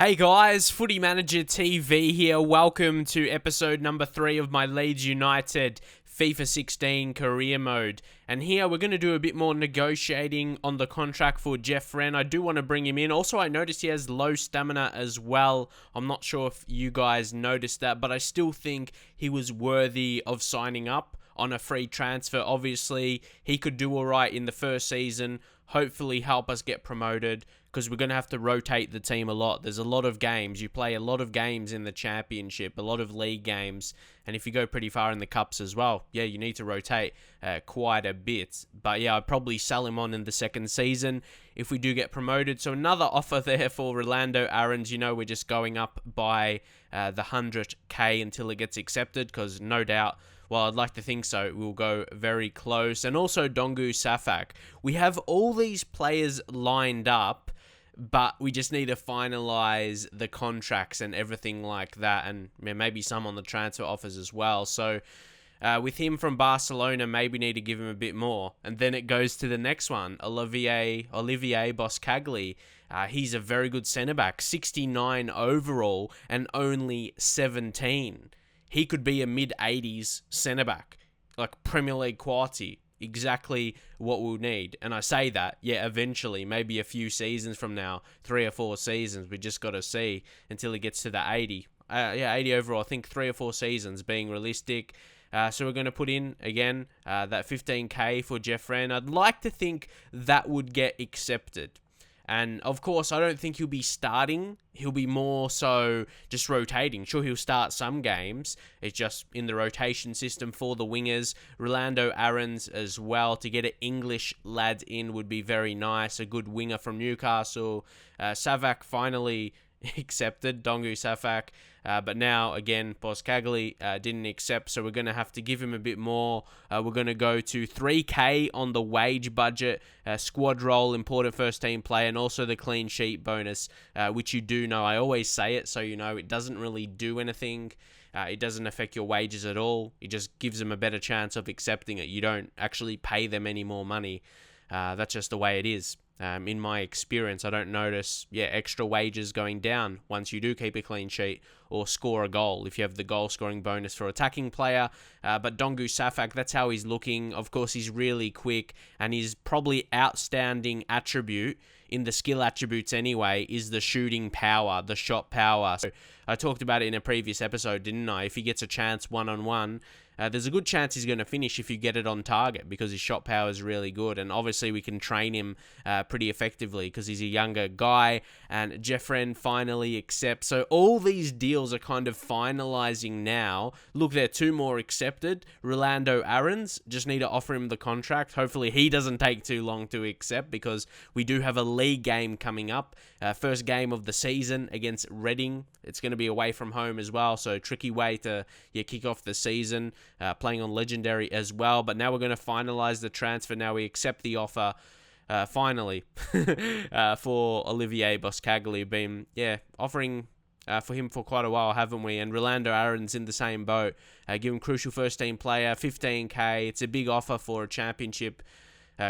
Hey guys, Footy Manager TV here. Welcome to episode number 3 of my Leeds United FIFA 16 career mode. And here we're going to do a bit more negotiating on the contract for Jeff Wren. I do want to bring him in. Also, I noticed he has low stamina as well. I'm not sure if you guys noticed that, but I still think he was worthy of signing up on a free transfer. Obviously, he could do all right in the first season, hopefully help us get promoted, because we're going to have to rotate the team a lot. There's a lot of games. You play a lot of games in the championship, a lot of league games, and if you go pretty far in the cups as well, yeah, you need to rotate quite a bit. But yeah, I'd probably sell him on in the second season if we do get promoted. So another offer there for Rolando Aarons. You know, we're just going up by the 100k until it gets accepted, because no doubt, well, I'd like to think so, we'll go very close. And also Dongu Safak. We have all these players lined up, but we just need to finalize the contracts and everything like that, and maybe some on the transfer offers as well. So with him from Barcelona, maybe need to give him a bit more. And then it goes to the next one, Olivier Boscagli. He's a very good centre-back, 69 overall and only 17. He could be a mid-80s centre-back, like Premier League quality. Exactly what we'll need. And I say that, yeah, eventually, maybe a few seasons from now, 3 or 4 seasons, we just got to see until he gets to the 80. 80 overall, I think 3 or 4 seasons being realistic. So we're going to put in, again, that 15k for Jeff Wren. I'd like to think that would get accepted. And, of course, I don't think he'll be starting. He'll be more so just rotating. Sure, he'll start some games. It's just in the rotation system for the wingers. Rolando Aarons as well. To get an English lad in would be very nice. A good winger from Newcastle. Savak finally accepted, Dongu Safak. But now, again, Boscagli didn't accept, so we're going to have to give him a bit more. We're going to go to 3k on the wage budget, squad role, important first team player, and also the clean sheet bonus, which you do know. I always say it, so you know it doesn't really do anything. It doesn't affect your wages at all. It just gives them a better chance of accepting it. You don't actually pay them any more money. That's just the way it is. In my experience, I don't notice extra wages going down once you do keep a clean sheet or score a goal if you have the goal scoring bonus for attacking player. But Dongu Safak, that's how he's looking. Of course, he's really quick, and his probably outstanding attribute in the skill attributes anyway is the shooting power, the shot power. So I talked about it in a previous episode, didn't I? If he gets a chance one-on-one, there's a good chance he's going to finish if you get it on target, because his shot power is really good. And obviously we can train him pretty effectively because he's a younger guy. And Jeff Wren finally accepts. So all these deals are kind of finalizing now. Look, there are 2 more accepted. Rolando Aarons, just need to offer him the contract. Hopefully he doesn't take too long to accept, because we do have a league game coming up. First game of the season against Reading. It's going to be away from home as well, so tricky way to kick off the season. Playing on Legendary as well. But now we're going to finalize the transfer. Now we accept the offer, finally, for Olivier Boscagli. Been, offering for him for quite a while, haven't we? And Rolando Aarons in the same boat. Give him crucial first team player, 15k. It's a big offer for a championship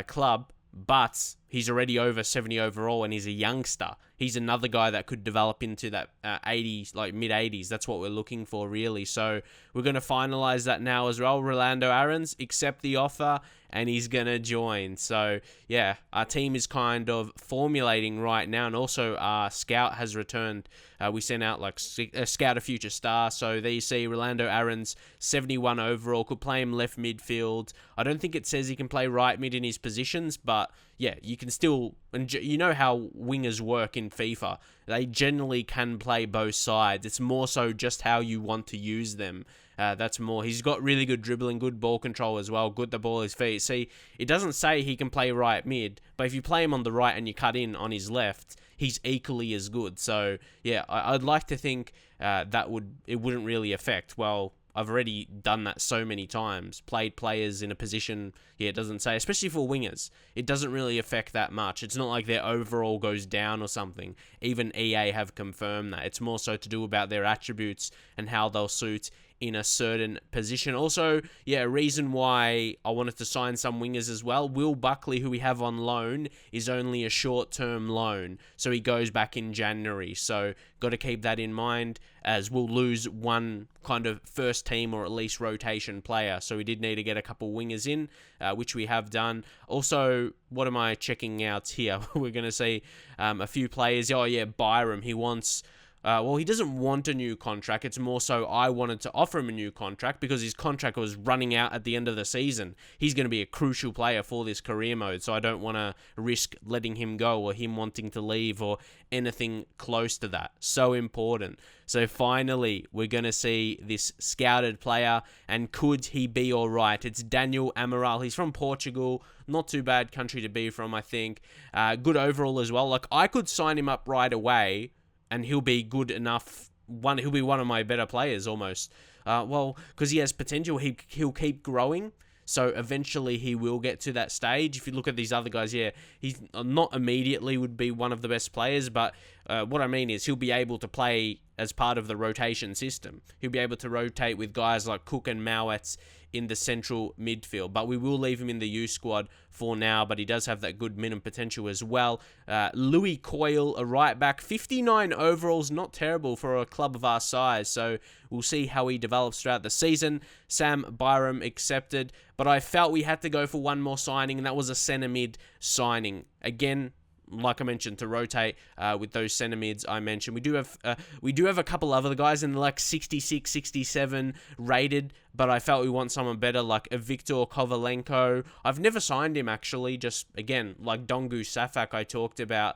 club, but he's already over 70 overall, and he's a youngster. He's another guy that could develop into that 80s, like mid-80s. That's what we're looking for, really. So we're going to finalize that now as well. Rolando Aarons, accept the offer, and he's going to join. So, yeah, our team is kind of formulating right now, and also our scout has returned. We sent out like a scout a future star. So there you see Rolando Aarons, 71 overall, could play him left midfield. I don't think it says he can play right mid in his positions, but yeah, you can still, and you know how wingers work in FIFA. They generally can play both sides. It's more so just how you want to use them. That's more. He's got really good dribbling, good ball control as well, good the ball at his feet. See, it doesn't say he can play right mid, but if you play him on the right and you cut in on his left, he's equally as good. So yeah, I'd like to think it wouldn't really affect. Well, I've already done that so many times. Played players in a position, it doesn't say, especially for wingers. It doesn't really affect that much. It's not like their overall goes down or something. Even EA have confirmed that. It's more so to do about their attributes and how they'll suit in a certain position. Also, a reason why I wanted to sign some wingers as well. Will Buckley, who we have on loan, is only a short-term loan, so he goes back in January. So got to keep that in mind, as we'll lose one kind of first team or at least rotation player. So we did need to get a couple wingers in, which we have done. Also, what am I checking out here? We're going to see a few players. Oh yeah, Byram. He wants... he doesn't want a new contract. It's more so I wanted to offer him a new contract because his contract was running out at the end of the season. He's going to be a crucial player for this career mode, so I don't want to risk letting him go or him wanting to leave or anything close to that. So important. So finally, we're going to see this scouted player, and could he be all right? It's Daniel Amaral. He's from Portugal. Not too bad country to be from, I think. Good overall as well. Like, I could sign him up right away, and he'll be good enough. He'll be one of my better players almost. Because he has potential. He'll keep growing. So eventually he will get to that stage. If you look at these other guys, he's not immediately would be one of the best players. But what I mean is he'll be able to play as part of the rotation system. He'll be able to rotate with guys like Cook and Mowat in the central midfield. But we will leave him in the U squad for now, but he does have that good minimum potential as well. Louis Coyle, a right back, 59 overalls, not terrible for a club of our size, so we'll see how he develops throughout the season. Sam Byram accepted, but I felt we had to go for one more signing, and that was a centre mid signing. Again, like I mentioned, to rotate with those centre mids I mentioned. We do have a couple other guys in the 66, 67 rated, but I felt we want someone better, like a Viktor Kovalenko. I've never signed him, actually, just, again, like Dongu Safak I talked about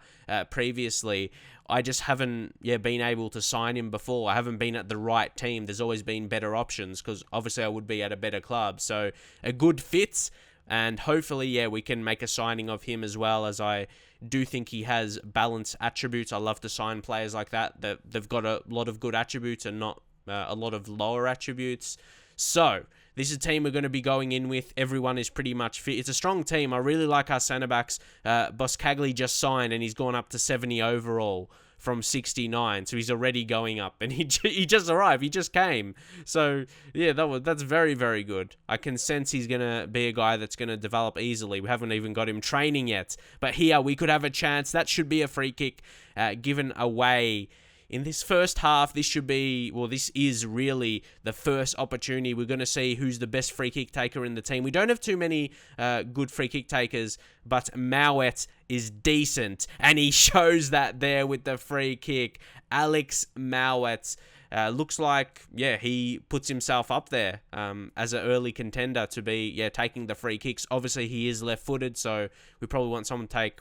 previously. I just haven't been able to sign him before. I haven't been at the right team. There's always been better options, because obviously I would be at a better club. So a good fit, and hopefully, we can make a signing of him as well, as I do think he has balanced attributes. I love to sign players like that. They've got a lot of good attributes and not a lot of lower attributes. So this is a team we're going to be going in with. Everyone is pretty much fit. It's a strong team. I really like our centre backs. Boskagli just signed, and he's gone up to 70 overall from 69, so he's already going up, and he just arrived. He just came. So that's very, very good. I can sense he's gonna be a guy that's gonna develop easily. We haven't even got him training yet, but here we could have a chance. That should be a free kick given away in this first half. This is really the first opportunity. We're going to see who's the best free kick taker in the team. We don't have too many good free kick takers, but Mowat is decent, and he shows that there with the free kick. Alex Mowat looks like, he puts himself up there as an early contender to be, taking the free kicks. Obviously, he is left-footed, so we probably want someone to take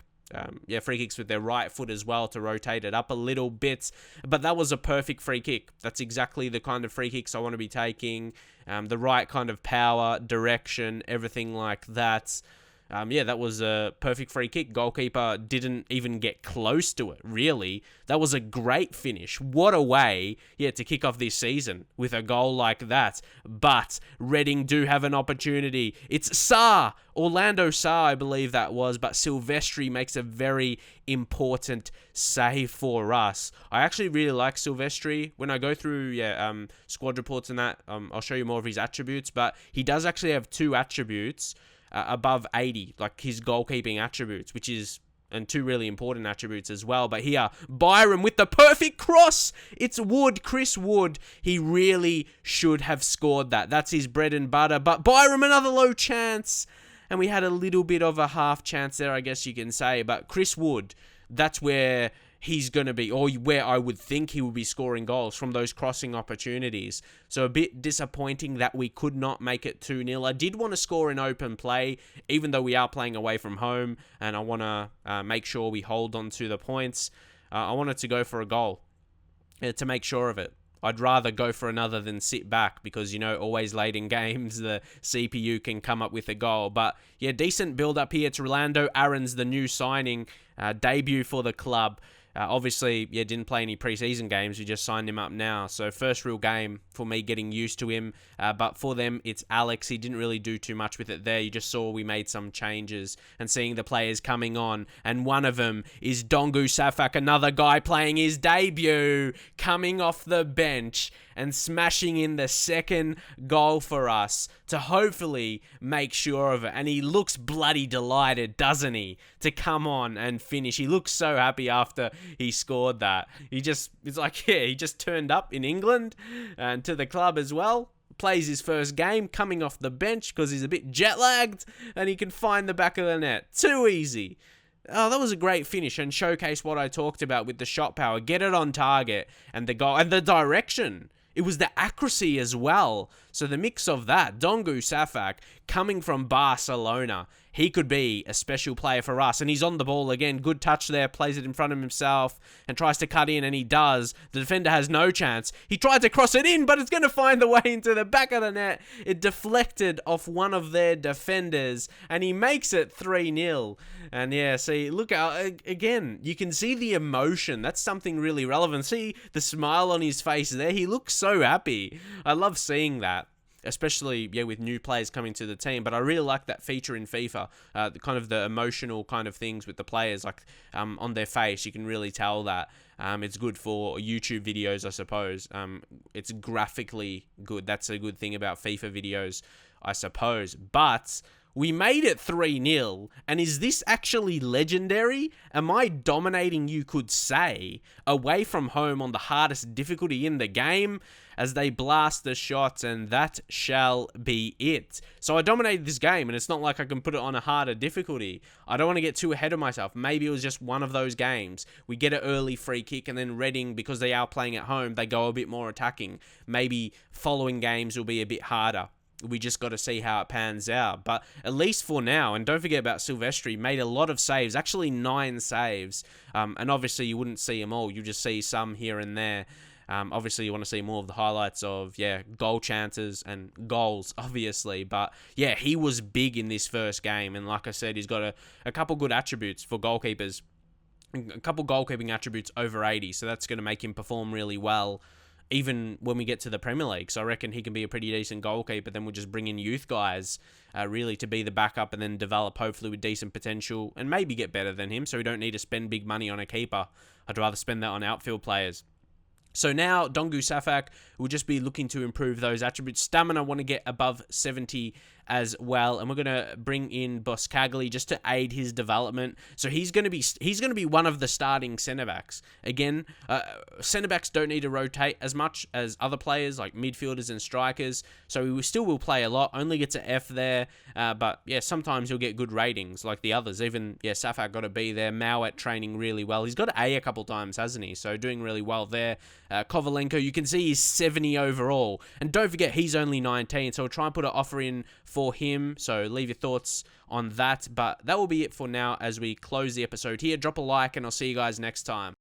free kicks with their right foot as well to rotate it up a little bit. But that was a perfect free kick. That's exactly the kind of free kicks I want to be taking. The right kind of power, direction, everything like that. That was a perfect free kick. Goalkeeper didn't even get close to it, really. That was a great finish. What a way, to kick off this season with a goal like that. But Reading do have an opportunity. It's Sarr, Orlando Sarr, I believe that was, but Silvestri makes a very important save for us. I actually really like Silvestri. When I go through squad reports and that, I'll show you more of his attributes, but he does actually have two attributes above 80, like his goalkeeping attributes, and two really important attributes as well. But here, Byram with the perfect cross. It's Wood, Chris Wood. He really should have scored that. That's his bread and butter. But Byram, another low chance. And we had a little bit of a half chance there, I guess you can say. But Chris Wood, that's where he's going to be, or where I would think he would be scoring goals from those crossing opportunities. So a bit disappointing that we could not make it 2-0. I did want to score in open play, even though we are playing away from home, and I want to make sure we hold on to the points. I wanted to go for a goal to make sure of it. I'd rather go for another than sit back because, always late in games, the CPU can come up with a goal. But, decent build-up here to Rolando Aaron's the new signing, debut for the club. Obviously, didn't play any preseason games. We just signed him up now. So first real game for me getting used to him. But for them, it's Alex. He didn't really do too much with it there. You just saw we made some changes and seeing the players coming on. And one of them is Dongu Safak, another guy playing his debut, coming off the bench. and smashing in the second goal for us to hopefully make sure of it. And he looks bloody delighted, doesn't he, to come on and finish. He looks so happy after he scored that. It's like, yeah, he just turned up in England and to the club as well. Plays his first game coming off the bench because he's a bit jet lagged and he can find the back of the net. Too easy. Oh, that was a great finish and showcase what I talked about with the shot power. Get it on target and the goal and the direction. It was the accuracy as well. So the mix of that, Dongu Safak coming from Barcelona, he could be a special player for us. And he's on the ball again. Good touch there, plays it in front of himself and tries to cut in, and he does. The defender has no chance. He tried to cross it in, but it's going to find the way into the back of the net. It deflected off one of their defenders, and he makes it 3-0. And yeah, see, look out, again, you can see the emotion. That's something really relevant. See the smile on his face there. He looks so happy. I love seeing that. Especially, yeah, with new players coming to the team. But I really like that feature in FIFA, the emotional kind of things with the players, like on their face. You can really tell that. It's good for YouTube videos, I suppose. It's graphically good. That's a good thing about FIFA videos, I suppose. But we made it 3-0, and is this actually legendary? Am I dominating, you could say, away from home on the hardest difficulty in the game as they blast the shots, and that shall be it. So I dominated this game, and it's not like I can put it on a harder difficulty. I don't want to get too ahead of myself. Maybe it was just one of those games. We get an early free kick, and then Reading, because they are playing at home, they go a bit more attacking. Maybe following games will be a bit harder. We just got to see how it pans out. But at least for now, and don't forget about Silvestri, made a lot of saves, actually 9 saves. And obviously you wouldn't see them all. You just see some here and there. Obviously you want to see more of the highlights of, goal chances and goals, obviously. But yeah, he was big in this first game. And like I said, he's got a couple good attributes for goalkeepers. A couple goalkeeping attributes over 80. So that's going to make him perform really well, even when we get to the Premier League. So I reckon he can be a pretty decent goalkeeper. Then we'll just bring in youth guys really to be the backup and then develop hopefully with decent potential and maybe get better than him. So we don't need to spend big money on a keeper. I'd rather spend that on outfield players. So now Dongu Safak will just be looking to improve those attributes. Stamina, want to get above 70 as well, and we're going to bring in Boscagli just to aid his development. So he's going to be one of the starting centre backs. Again, centre backs don't need to rotate as much as other players like midfielders and strikers. So we still will play a lot. Only gets an F there, but yeah, sometimes he'll get good ratings like the others. Even Safak got a B there. Mowat training really well. He's got an A couple times, hasn't he? So doing really well there. Kovalenko, you can see he's 70 overall, and don't forget he's only 19. So we'll try and put an offer in for him. So leave your thoughts on that. But that will be it for now as we close the episode here. Drop a like, and I'll see you guys next time.